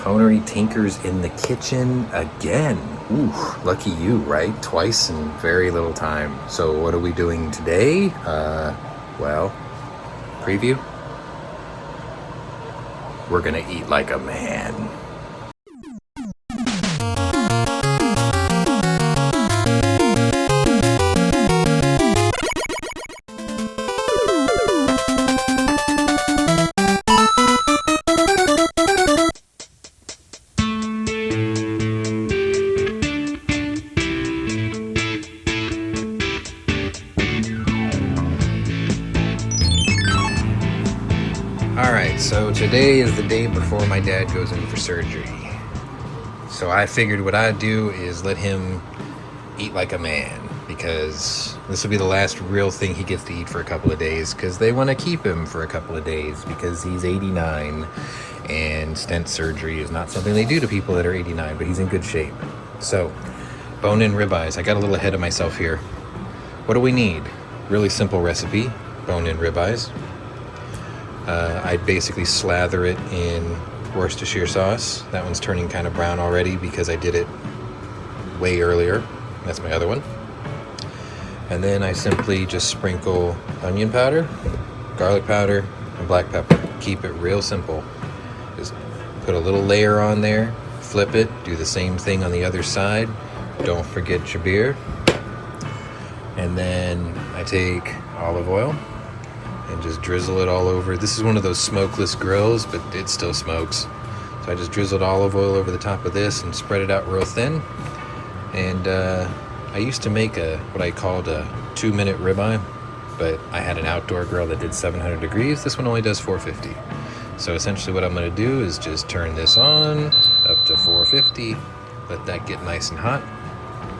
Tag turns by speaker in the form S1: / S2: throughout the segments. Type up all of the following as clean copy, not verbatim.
S1: Pwnery tinkers in the kitchen again. Ooh, lucky you, right? Twice in very little time. So what are we doing today? Well, preview. We're gonna eat like a man. Alright, so today is the day before my dad goes in for surgery. So I figured what I'd do is let him eat like a man, because this will be the last real thing he gets to eat for a couple of days, because they want to keep him for a couple of days because he's 89 and stent surgery is not something they do to people that are 89, but he's in good shape. So, bone-in ribeyes. I got a little ahead of myself here. What do we need? Really simple recipe, bone-in ribeyes. I basically slather it in Worcestershire sauce. That one's turning kind of brown already because I did it way earlier. That's my other one. And then I simply just sprinkle onion powder, garlic powder, and black pepper. Keep it real simple. Just put a little layer on there, flip it, do the same thing on the other side. Don't forget your beer. And then I take olive oil and just drizzle it all over. This is one of those smokeless grills, but it still smokes. So I just drizzled olive oil over the top of this and spread it out real thin. And I used to make what I called a 2-minute ribeye, but I had an outdoor grill that did 700 degrees. This one only does 450. So essentially what I'm gonna do is just turn this on up to 450, let that get nice and hot,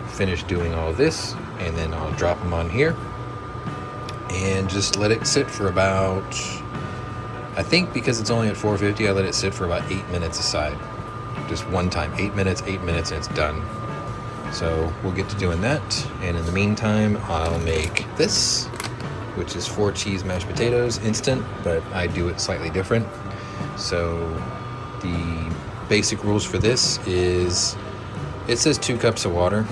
S1: finish doing all this, and then I'll drop them on here and just let it sit for about, I think because it's only at 450, I let it sit for about 8 minutes aside. Just one time, 8 minutes, and it's done. So we'll get to doing that. And in the meantime, I'll make this, which is 4 cheese mashed potatoes, instant, but I do it slightly different. So the basic rules for this is, it says 2 cups of water,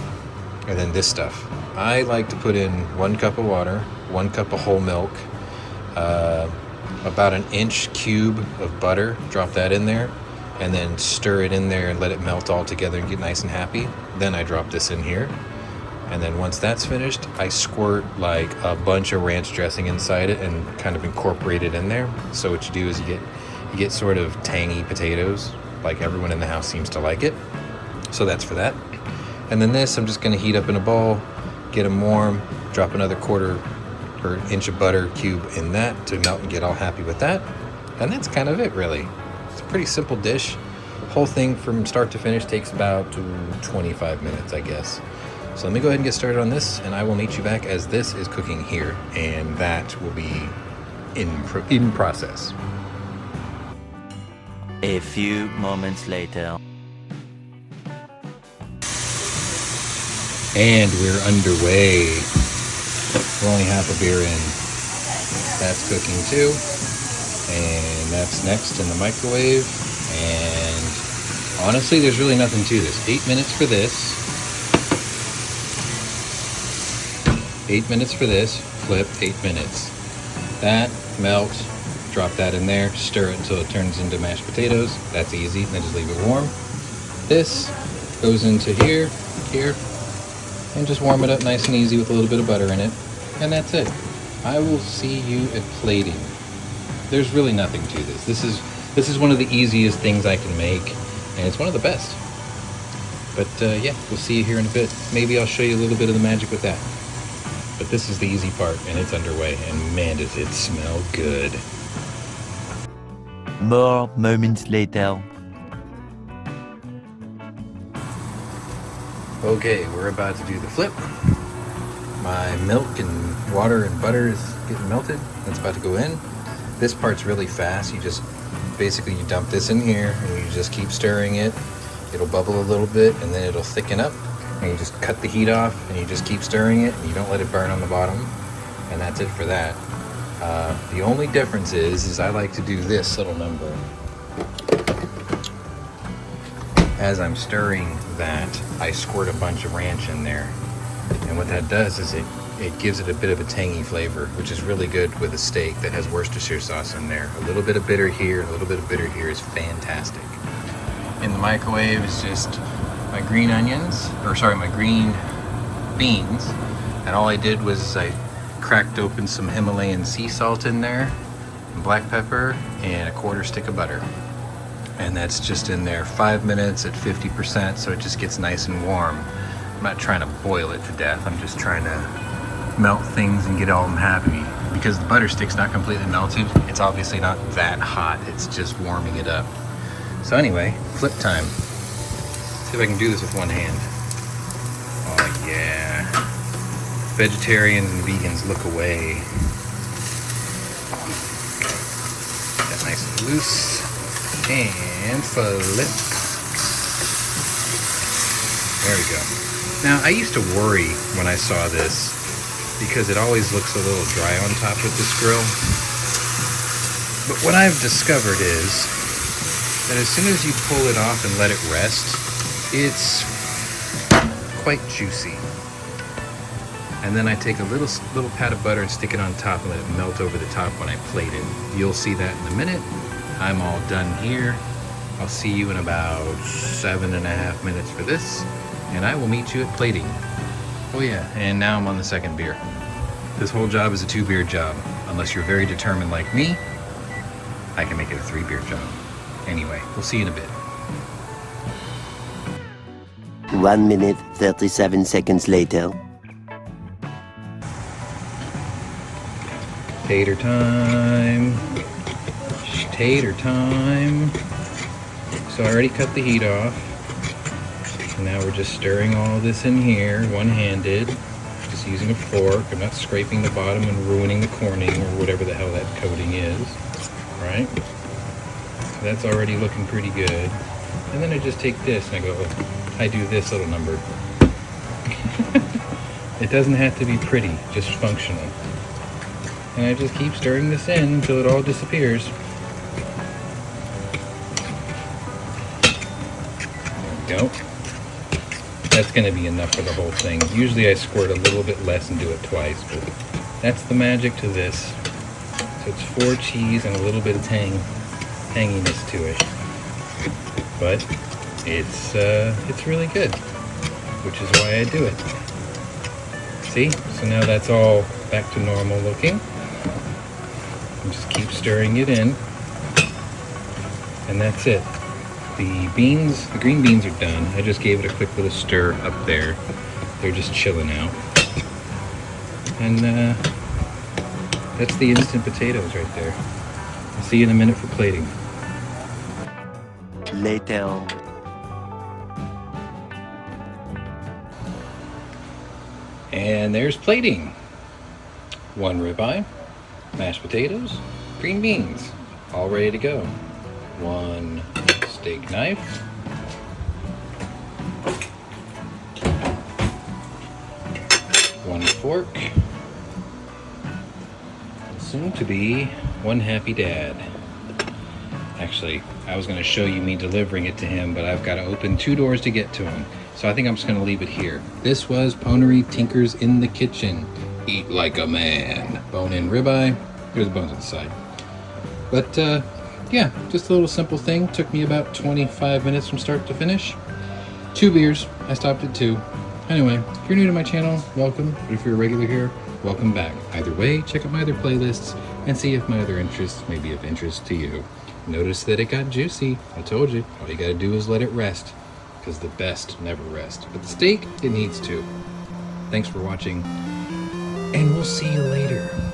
S1: and then this stuff. I like to put in 1 cup of water, 1 cup of whole milk, about an inch cube of butter, drop that in there, and then stir it in there and let it melt all together and get nice and happy. Then I drop this in here. And then once that's finished, I squirt like a bunch of ranch dressing inside it and kind of incorporate it in there. So what you do is you get sort of tangy potatoes, like everyone in the house seems to like it. So that's for that. And then this, I'm just gonna heat up in a bowl, get them warm, drop another 1/4 or inch of butter cube in that to melt and get all happy with that. And that's kind of it, really. It's a pretty simple dish. Whole thing from start to finish takes about 25 minutes, I guess. So let me go ahead and get started on this, and I will meet you back as this is cooking here, and that will be in process.
S2: A few moments later.
S1: And we're underway. We're only half a beer in. That's cooking too. And that's next in the microwave. And honestly, there's really nothing to this. 8 minutes for this. 8 minutes for this. Flip, 8 minutes. That, melt, drop that in there, stir it until it turns into mashed potatoes. That's easy, and then just leave it warm. This goes into here, and just warm it up nice and easy with a little bit of butter in it. And that's it. I will see you at plating. There's really nothing to this. This is one of the easiest things I can make, and it's one of the best. But yeah, we'll see you here in a bit. Maybe I'll show you a little bit of the magic with that. But this is the easy part, and it's underway, and man, does it smell good.
S2: More moments later.
S1: Okay, we're about to do the flip. My milk and water and butter is getting melted. That's about to go in. This part's really fast. You dump this in here and you just keep stirring it. It'll bubble a little bit and then it'll thicken up. And you just cut the heat off and you just keep stirring it and you don't let it burn on the bottom. And that's it for that. The only difference is I like to do this little number. as I'm stirring that, I squirt a bunch of ranch in there. And what that does is it gives it a bit of a tangy flavor, which is really good with a steak that has Worcestershire sauce in there. A little bit of bitter here, a little bit of bitter here is fantastic. In the microwave is just my green onions, my green beans. And all I did was I cracked open some Himalayan sea salt in there, black pepper, and a quarter stick of butter. And that's just in there 5 minutes at 50%, so it just gets nice and warm. I'm not trying to boil it to death, I'm just trying to melt things and get all them happy. Because the butter stick's not completely melted, it's obviously not that hot, it's just warming it up. So anyway, flip time. See if I can do this with one hand. Oh yeah. Vegetarians and vegans look away. That nice and loose. And flip. There we go. Now, I used to worry when I saw this because it always looks a little dry on top with this grill. But what I've discovered is that as soon as you pull it off and let it rest, it's quite juicy. And then I take a little pat of butter and stick it on top and let it melt over the top when I plate it. You'll see that in a minute. I'm all done here. I'll see you in about 7.5 minutes for this, and I will meet you at plating. Oh yeah, and now I'm on the second beer. This whole job is a 2-beer job. Unless you're very determined like me, I can make it a 3-beer job. Anyway, we'll see you in a bit.
S2: 1 minute, 37 seconds later.
S1: Tater time. Tater time. So I already cut the heat off. And now we're just stirring all this in here, one-handed. Just using a fork. I'm not scraping the bottom and ruining the corning or whatever the hell that coating is. Right? So that's already looking pretty good. And then I just take this and I go, I do this little number. It doesn't have to be pretty, just functional. And I just keep stirring this in until it all disappears. There we go. That's going to be enough for the whole thing. Usually I squirt a little bit less and do it twice, but that's the magic to this. So it's 4 cheese and a little bit of tanginess to it. But it's really good, which is why I do it. See? So now that's all back to normal looking. And just keep stirring it in. And that's it. The green beans are done. I just gave it a quick little stir up there. They're just chilling out. And that's the instant potatoes right there. I'll see you in a minute for plating.
S2: Later.
S1: And there's plating. 1 ribeye, mashed potatoes, green beans, all ready to go. 1 steak knife. 1 fork. Soon to be 1 happy dad. Actually, I was going to show you me delivering it to him, but I've got to open 2 doors to get to him. So I think I'm just going to leave it here. This was Pwnery Tinkers in the Kitchen. Eat like a man. Bone-in ribeye. Here's the bones on the side. But yeah, just a little simple thing. Took me about 25 minutes from start to finish. 2 beers. I stopped at 2. Anyway, if you're new to my channel, welcome. But if you're a regular here, welcome back. Either way, check out my other playlists and see if my other interests may be of interest to you. Notice that it got juicy. I told you. All you gotta do is let it rest, because the best never rest. But the steak, it needs to. Thanks for watching, and we'll see you later.